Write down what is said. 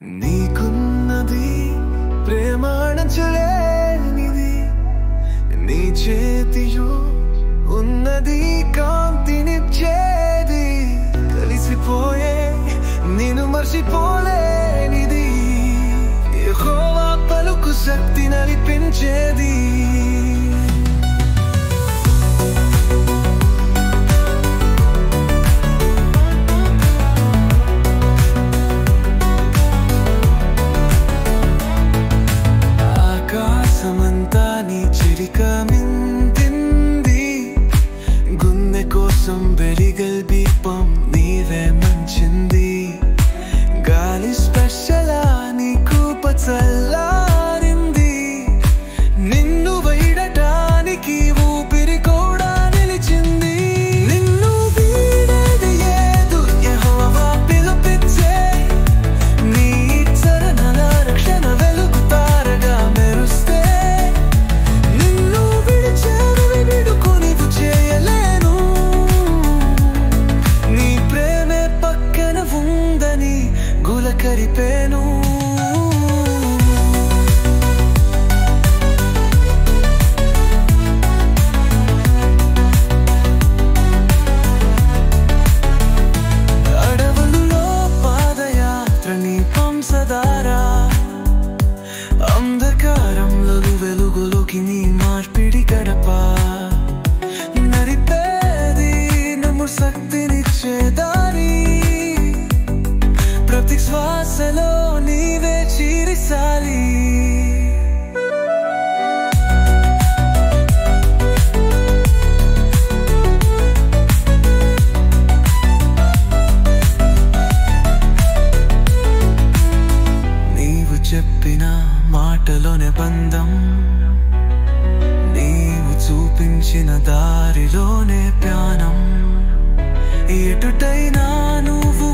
నీకున్నది ప్రేమాణచలేనిది నీ చేతిలో ఉన్నది కాంతినిచ్చేది కలిసిపోయే నిన్ను మర్చిపోలేనిది యెహోవా పలుకు శక్తి నడిపించేది ఆకాశమంతా నీ చిరిక మింతింది గుండె కోసం వెలిగల్ దీపం నీవే మంచింది గాలి స్పర్శలా నీకు పచ్చల్లారింది నిన్ను వైడటానికి ఊపిరి కూడా నిలిచింది నిన్ను వీడేది ఏదు యెహోవా పిలుపిచ్చే నీ చరణల రక్షణ వెలుగుతారగా మెరుస్తే నిన్ను విడిచేను విడుకొనివు చేయలేను నీ ప్రేమే పక్కన ఉందని గులకరిపేను అడవులలో పాదయాత్ర నీ పంచదారా అంధకారంలో వెలుగులోకి నీ మార్పిడి గడప నడిపేది నమ్ము శక్తినిచ్చే దారి ప్రతి శ్వాసలో నీవే చిరిసాలి నీవు చెప్పిన మాటలోనే బంధం నీవు చూపించిన దారిలోనే ప్యానం ఎటుటైనా నువ్వు